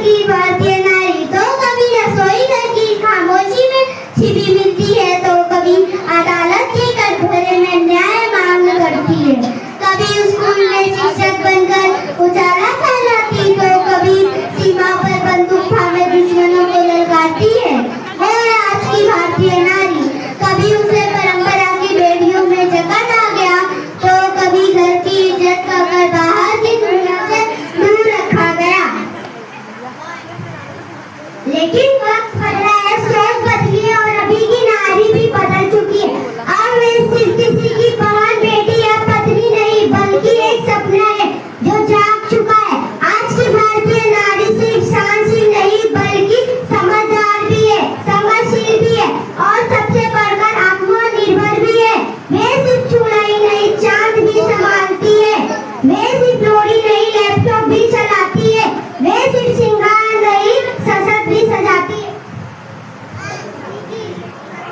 की भारतीय नारी तो कभी रसोई घर की खामोशी में छिपी मिलती है, तो कभी अदालत के कटघरे में न्याय मांग करती है, कभी स्कूल में शिक्षक बनकर उजाला फैलाती, तो कभी सीमा पर बंदूक थामे दुश्मनों को ललकारती है। और आज की भारतीय नारी, कभी उसे परंपरा की बेड़ियों में जकड़ आ गया, तो कभी घर की इज्जत का कर बाहर की दुनिया से दूर रखा गया। लेकिन वक्त बदला है, सोच बदली है और अभी की नारी भी बदल चुकी है। अब वे सिर्फ किसी की महान बेटी या पत्नी नहीं, बल्कि एक सपना है जो जाग चुका है। आज की भारतीय नारी सिर्फ सहनशील नहीं, बल्कि समझदार भी है, समझशील भी है और सबसे बढ़कर आत्मनिर्भर भी है। वे सिर्फ चूल्हा ही नहीं, चांद भी संभालती है। वे सिर्फ लोरी नहीं, लैपटॉप भी चलाती है। वे सिर्फ श्रृंगार नहीं, सशक्त भी सजाती है।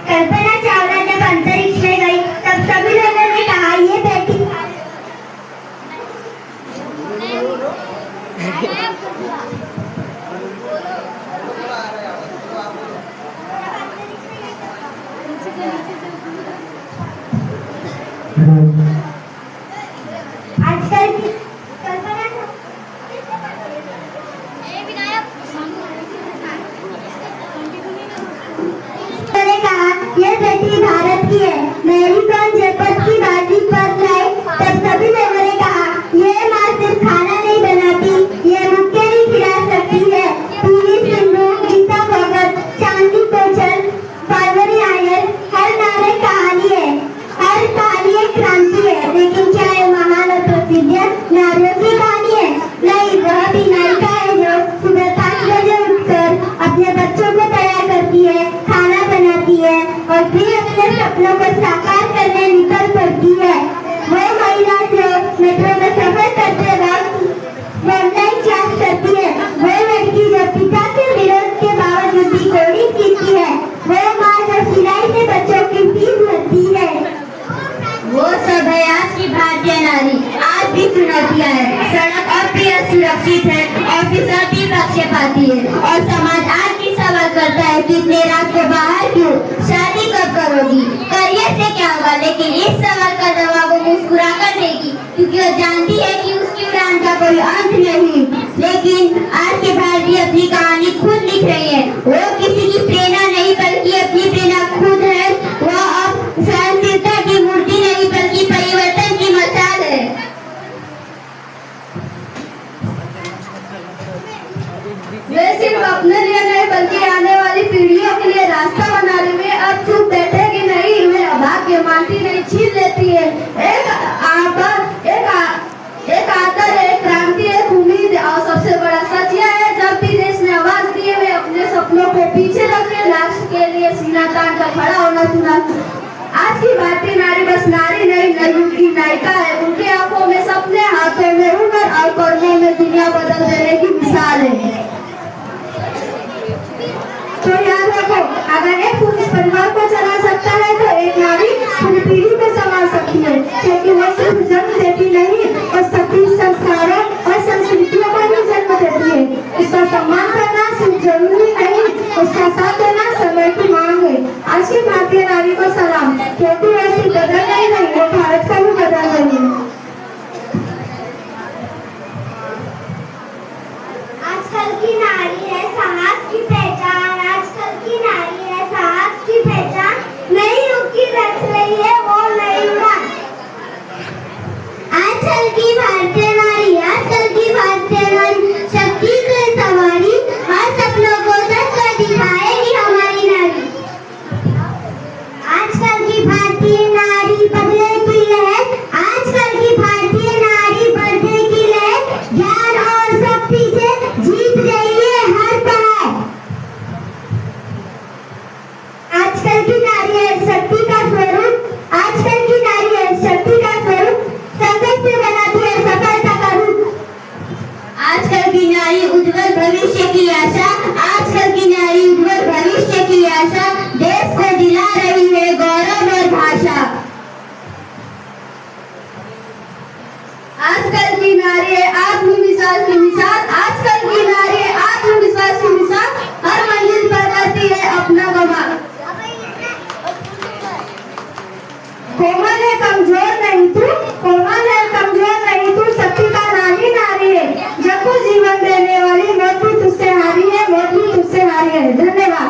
कल्पना चावला जब अंतरिक्ष में गई, तब सभी लोगों ने कहा ये बेटी आजकल की कल्पना ने कहा यह बेटी भारत की है। मैरी कॉम जनपद की बाजी पर लाए, तब सभी लोगों ने कहा यह माँ सिर्फ खाना नहीं बनाती, यह मुक्के नहीं खिला सकती है। पीवी सिंधु, गीता फोगट, चांदी कोचर, पार्वती आयर, हर नारे कहानी है, हर कहानी एक क्रांति है। लेकिन क्या ये महान और प्रसिद्ध नारियों की कहानी है? नहीं, वह भी नायिका है जो सुबह 5 बजे उठकर अपने बच्चों को तैयार करती है, खाना बनाती है और फिर अपने सपनों को साकार करने निकल पड़ती है। वो महिला जो मेट्रो में सफर करते वक्त ऑनलाइन क्लास करती है, वो लड़की जो पिता के विरोध के बावजूद भी कोडिंग सीखती है, वो माँ जो सिलाई से बच्चों की फीस भरती है। वो सब है आज की भारतीय नारी। आज भी चुनौतियाँ है, सड़क अब भी असुरक्षित है, ऑफिसर भी पक्षपाती है और समाज आज भी सवाल करता है कि इतने रात को बाहर क्यों, शादी कब करोगी, करियर से क्या होगा। लेकिन इस सवाल का जवाब वो मुस्कुरा कर देगी, क्योंकि वो जानती है कि उसकी उड़ान का कोई अंत नहीं। लेकिन आज की भारतीय अपनी कहानी खुद लिख रही है। वो किसी की प्रेरणा नहीं, बल्कि अपनी प्रेरणा खुद है। वो अब सहनशीलता की मूर्ति नहीं, बल्कि परिवर्तन की मिसाल है। वे सिर्फ अपने लिए नहीं, बल्कि आने वाली पीढ़ियों के लिए रास्ता बना रही है। अब चुप बैठेगी नहीं, वे अभाग्य मानती नहीं, छीन लेती है। एक आदर, एक क्रांति, एक उम्मीद और सबसे बड़ा सच यह है, जब भी देश ने आवाज दी है, वे अपने सपनों को पीछे रख के राष्ट्र के लिए सीना तान कर खड़ा होना चुना। आज की भारतीय नारी बस नारी नहीं, युग की नायिका है। उनकी आंखों में सपने, हाथों में हुनर और कर्मों में दुनिया बदल देने की मिसाल है। तो याद रखो, अगर एक पुरुष परिवार को चला सकता है, तो एक नारी पूरी पीढ़ी को संभाल सकती है, क्योंकि वो सिर्फ जन्म देती नहीं, और सभी संस्कारों और संस्कृतियों को भी जन्म देती है। उसका सम्मान करना सिर्फ जरूरी नहीं, उसका साथ देना समय की मांग है। आज की भारतीय नारी को सलाम, क्योंकि वह सिर्फ बदल नहीं रही, वो भारत का भी बदल रही है। आजकल की नारी है साहस की पहचान, आजकल की नारी है साहस की पहचान, नई युग की रच रही है वो नई उड़ान। आजकल की भारतीय नारी, आजकल की भारतीय नारी शक्ति की सवारी, हर सपनों को सच कर दिखाएगी हमारी नारी। आजकल की भारतीय नारी बदले की लहर, आजकल की भारतीय नारी बढ़ने की लहर, ज्ञान और शक्ति से जीत रही है हर पहाड़। आजकल की नारी है शक्ति का स्वरूप, आजकल की नारी है शक्ति का स्वरूप, संघर्ष से बनाती है सफलता का रूप। आजकल की नारी उज्जवल भविष्य की आशा, आजकल की नारी उज्जवल भविष्य की आशा, देश को दिला रही है गौरव और भाषा। आजकल की नारी है आत्मविश्वास की मिसाल, आजकल की नारी है आत्मविश्वास है। धन्यवाद।